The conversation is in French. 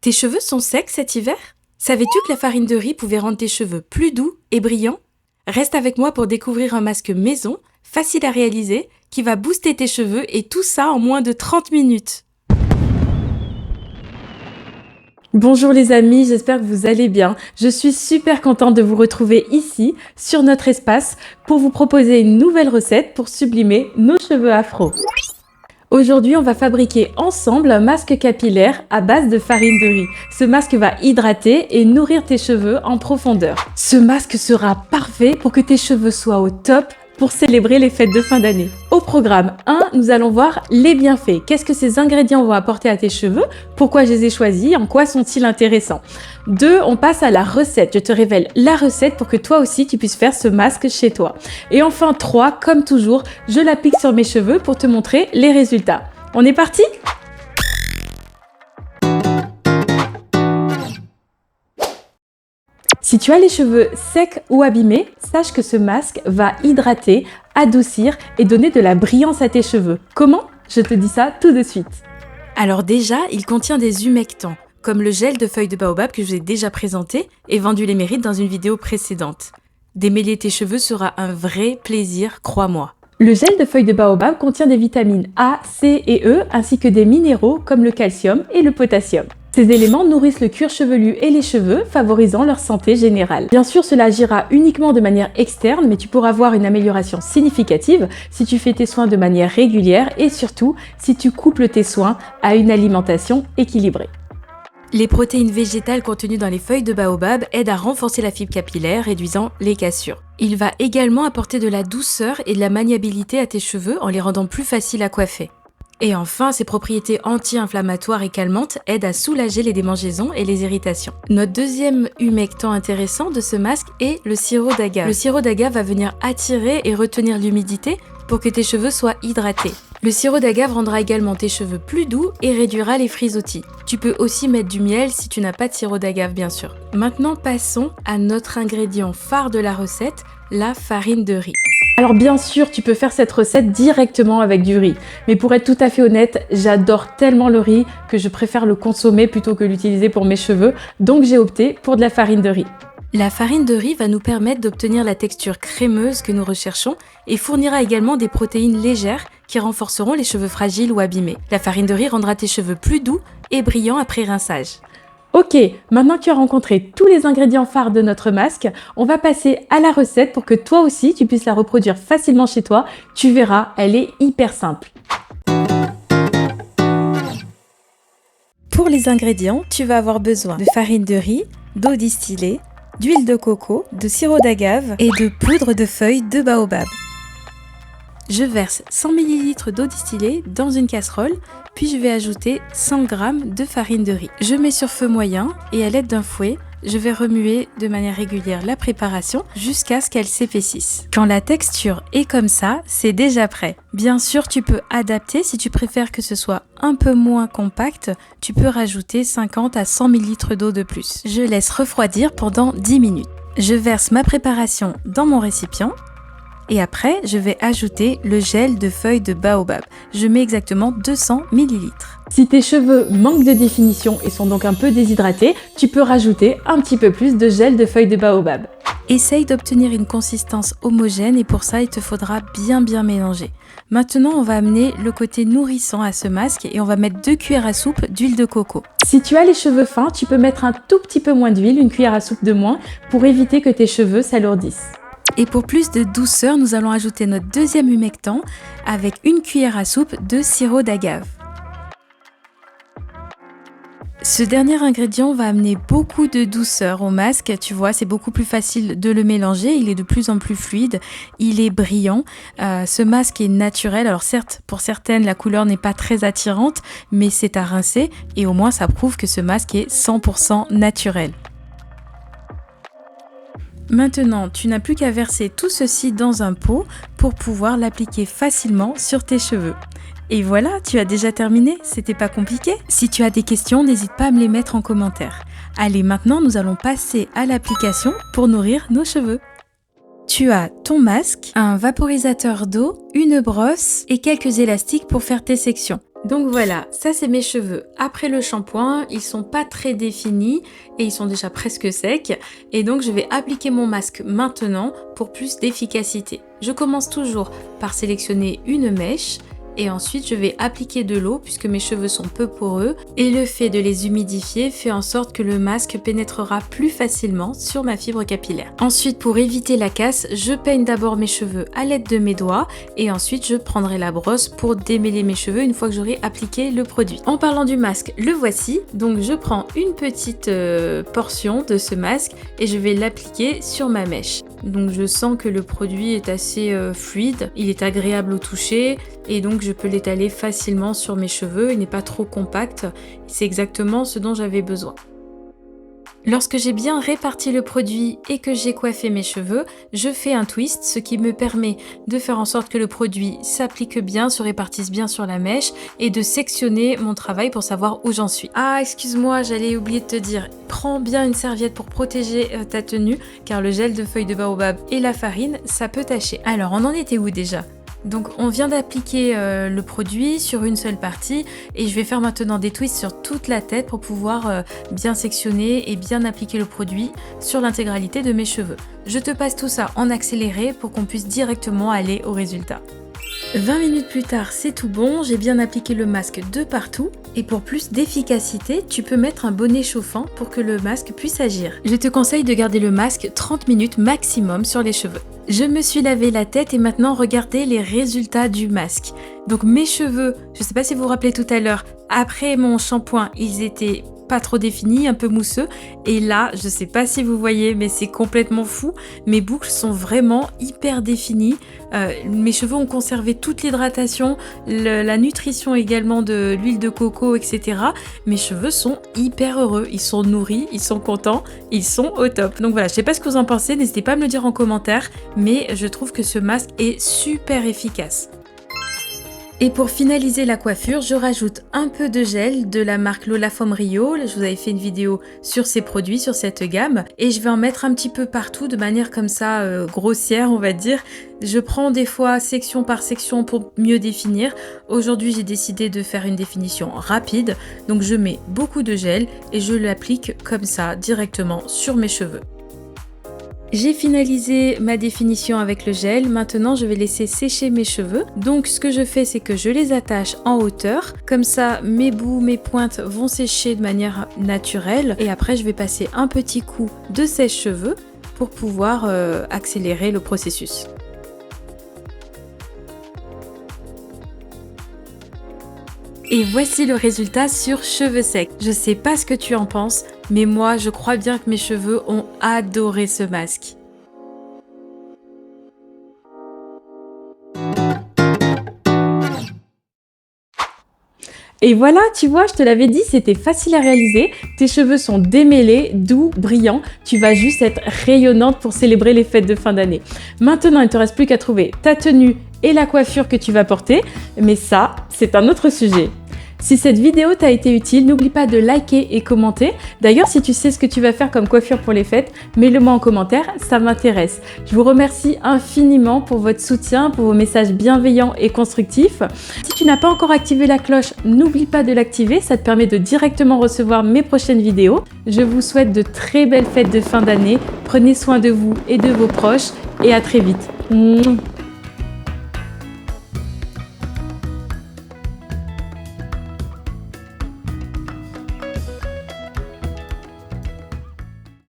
Tes cheveux sont secs cet hiver? Savais-tu que la farine de riz pouvait rendre tes cheveux plus doux et brillants? Reste avec moi pour découvrir un masque maison, facile à réaliser, qui va booster tes cheveux et tout ça en moins de 30 minutes. Bonjour les amis, j'espère que vous allez bien. Je suis super contente de vous retrouver ici, sur notre espace, pour vous proposer une nouvelle recette pour sublimer nos cheveux afro. Aujourd'hui, on va fabriquer ensemble un masque capillaire à base de farine de riz. Ce masque va hydrater et nourrir tes cheveux en profondeur. Ce masque sera parfait pour que tes cheveux soient au top pour célébrer les fêtes de fin d'année. Au programme 1, nous allons voir les bienfaits. Qu'est-ce que ces ingrédients vont apporter à tes cheveux? Pourquoi je les ai choisis? En quoi sont-ils intéressants? 2, on passe à la recette. Je te révèle la recette pour que toi aussi tu puisses faire ce masque chez toi. Et enfin 3, comme toujours, je l'applique sur mes cheveux pour te montrer les résultats. On est parti? Si tu as les cheveux secs ou abîmés, sache que ce masque va hydrater, adoucir et donner de la brillance à tes cheveux. Comment? Je te dis ça tout de suite. Alors déjà, il contient des humectants, comme le gel de feuilles de baobab que je vous ai déjà présenté et vendu les mérites dans une vidéo précédente. Démêler tes cheveux sera un vrai plaisir, crois-moi. Le gel de feuilles de baobab contient des vitamines A, C et E ainsi que des minéraux comme le calcium et le potassium. Ces éléments nourrissent le cuir chevelu et les cheveux, favorisant leur santé générale. Bien sûr, cela agira uniquement de manière externe, mais tu pourras voir une amélioration significative si tu fais tes soins de manière régulière et surtout si tu couples tes soins à une alimentation équilibrée. Les protéines végétales contenues dans les feuilles de baobab aident à renforcer la fibre capillaire, réduisant les cassures. Il va également apporter de la douceur et de la maniabilité à tes cheveux en les rendant plus faciles à coiffer. Et enfin, ses propriétés anti-inflammatoires et calmantes aident à soulager les démangeaisons et les irritations. Notre deuxième humectant intéressant de ce masque est le sirop d'agave. Le sirop d'agave va venir attirer et retenir l'humidité pour que tes cheveux soient hydratés. Le sirop d'agave rendra également tes cheveux plus doux et réduira les frisottis. Tu peux aussi mettre du miel si tu n'as pas de sirop d'agave bien sûr. Maintenant passons à notre ingrédient phare de la recette, la farine de riz. Alors bien sûr, tu peux faire cette recette directement avec du riz. Mais pour être tout à fait honnête, j'adore tellement le riz que je préfère le consommer plutôt que l'utiliser pour mes cheveux. Donc j'ai opté pour de la farine de riz. La farine de riz va nous permettre d'obtenir la texture crémeuse que nous recherchons et fournira également des protéines légères qui renforceront les cheveux fragiles ou abîmés. La farine de riz rendra tes cheveux plus doux et brillants après rinçage. Ok, maintenant que tu as rencontré tous les ingrédients phares de notre masque, on va passer à la recette pour que toi aussi tu puisses la reproduire facilement chez toi. Tu verras, elle est hyper simple. Pour les ingrédients, tu vas avoir besoin de farine de riz, d'eau distillée, d'huile de coco, de sirop d'agave et de poudre de feuilles de baobab. Je verse 100 ml d'eau distillée dans une casserole, puis je vais ajouter 100 g de farine de riz. Je mets sur feu moyen et à l'aide d'un fouet, je vais remuer de manière régulière la préparation jusqu'à ce qu'elle s'épaississe. Quand la texture est comme ça, c'est déjà prêt. Bien sûr, tu peux adapter si tu préfères que ce soit un peu moins compact, tu peux rajouter 50 à 100 ml d'eau de plus. Je laisse refroidir pendant 10 minutes. Je verse ma préparation dans mon récipient. Et après, je vais ajouter le gel de feuilles de baobab. Je mets exactement 200 ml. Si tes cheveux manquent de définition et sont donc un peu déshydratés, tu peux rajouter un petit peu plus de gel de feuilles de baobab. Essaye d'obtenir une consistance homogène et pour ça, il te faudra bien mélanger. Maintenant, on va amener le côté nourrissant à ce masque et on va mettre 2 cuillères à soupe d'huile de coco. Si tu as les cheveux fins, tu peux mettre un tout petit peu moins d'huile, une cuillère à soupe de moins, pour éviter que tes cheveux s'alourdissent. Et pour plus de douceur, nous allons ajouter notre deuxième humectant avec une cuillère à soupe de sirop d'agave. Ce dernier ingrédient va amener beaucoup de douceur au masque, tu vois, c'est beaucoup plus facile de le mélanger, il est de plus en plus fluide, il est brillant. Ce masque est naturel, alors certes, pour certaines, la couleur n'est pas très attirante, mais c'est à rincer et au moins ça prouve que ce masque est 100% naturel. Maintenant, tu n'as plus qu'à verser tout ceci dans un pot pour pouvoir l'appliquer facilement sur tes cheveux. Et voilà, tu as déjà terminé, c'était pas compliqué. Si tu as des questions, n'hésite pas à me les mettre en commentaire. Allez, maintenant nous allons passer à l'application pour nourrir nos cheveux. Tu as ton masque, un vaporisateur d'eau, une brosse et quelques élastiques pour faire tes sections. Donc voilà, ça c'est mes cheveux. Après le shampoing, ils sont pas très définis et ils sont déjà presque secs. Et donc je vais appliquer mon masque maintenant pour plus d'efficacité. Je commence toujours par sélectionner une mèche. Et ensuite, je vais appliquer de l'eau puisque mes cheveux sont peu poreux et le fait de les humidifier fait en sorte que le masque pénétrera plus facilement sur ma fibre capillaire. Ensuite, pour éviter la casse, je peigne d'abord mes cheveux à l'aide de mes doigts et ensuite je prendrai la brosse pour démêler mes cheveux une fois que j'aurai appliqué le produit. En parlant du masque, le voici. Donc je prends une petite portion de ce masque et je vais l'appliquer sur ma mèche. Donc je sens que le produit est assez fluide, il est agréable au toucher et donc je peux l'étaler facilement sur mes cheveux, il n'est pas trop compact, c'est exactement ce dont j'avais besoin. Lorsque j'ai bien réparti le produit et que j'ai coiffé mes cheveux, je fais un twist, ce qui me permet de faire en sorte que le produit s'applique bien, se répartisse bien sur la mèche et de sectionner mon travail pour savoir où j'en suis. Ah, excuse-moi, j'allais oublier de te dire, prends bien une serviette pour protéger ta tenue car le gel de feuilles de baobab et la farine, ça peut tacher. Alors, on en était où déjà ? Donc on vient d'appliquer le produit sur une seule partie et je vais faire maintenant des twists sur toute la tête pour pouvoir bien sectionner et bien appliquer le produit sur l'intégralité de mes cheveux. Je te passe tout ça en accéléré pour qu'on puisse directement aller au résultat. 20 minutes plus tard, c'est tout bon, j'ai bien appliqué le masque de partout et pour plus d'efficacité, tu peux mettre un bonnet chauffant pour que le masque puisse agir. Je te conseille de garder le masque 30 minutes maximum sur les cheveux. Je me suis lavé la tête et maintenant regardez les résultats du masque. Donc mes cheveux, je ne sais pas si vous vous rappelez tout à l'heure, après mon shampoing, ils étaient pas trop définis, un peu mousseux. Et là, je sais pas si vous voyez, mais c'est complètement fou. Mes boucles sont vraiment hyper définies. Mes cheveux ont conservé toute l'hydratation, la nutrition également de l'huile de coco, etc. Mes cheveux sont hyper heureux. Ils sont nourris, ils sont contents, ils sont au top. Donc voilà, je sais pas ce que vous en pensez, n'hésitez pas à me le dire en commentaire, mais je trouve que ce masque est super efficace. Et pour finaliser la coiffure, je rajoute un peu de gel de la marque Lola Foam Rio. Je vous avais fait une vidéo sur ces produits, sur cette gamme. Et je vais en mettre un petit peu partout de manière comme ça grossière, on va dire. Je prends des fois section par section pour mieux définir. Aujourd'hui, j'ai décidé de faire une définition rapide. Donc je mets beaucoup de gel et je l'applique comme ça directement sur mes cheveux. J'ai finalisé ma définition avec le gel, maintenant je vais laisser sécher mes cheveux. Donc ce que je fais, c'est que je les attache en hauteur, comme ça mes bouts, mes pointes vont sécher de manière naturelle et après je vais passer un petit coup de sèche-cheveux pour pouvoir accélérer le processus. Et voici le résultat sur cheveux secs. Je sais pas ce que tu en penses, mais moi je crois bien que mes cheveux ont adoré ce masque. Et voilà, tu vois, je te l'avais dit, c'était facile à réaliser. Tes cheveux sont démêlés, doux, brillants. Tu vas juste être rayonnante pour célébrer les fêtes de fin d'année. Maintenant, il ne te reste plus qu'à trouver ta tenue et la coiffure que tu vas porter. Mais ça, c'est un autre sujet. Si cette vidéo t'a été utile, n'oublie pas de liker et commenter. D'ailleurs, si tu sais ce que tu vas faire comme coiffure pour les fêtes, mets-le moi en commentaire, ça m'intéresse. Je vous remercie infiniment pour votre soutien, pour vos messages bienveillants et constructifs. Si tu n'as pas encore activé la cloche, n'oublie pas de l'activer, ça te permet de directement recevoir mes prochaines vidéos. Je vous souhaite de très belles fêtes de fin d'année. Prenez soin de vous et de vos proches et à très vite.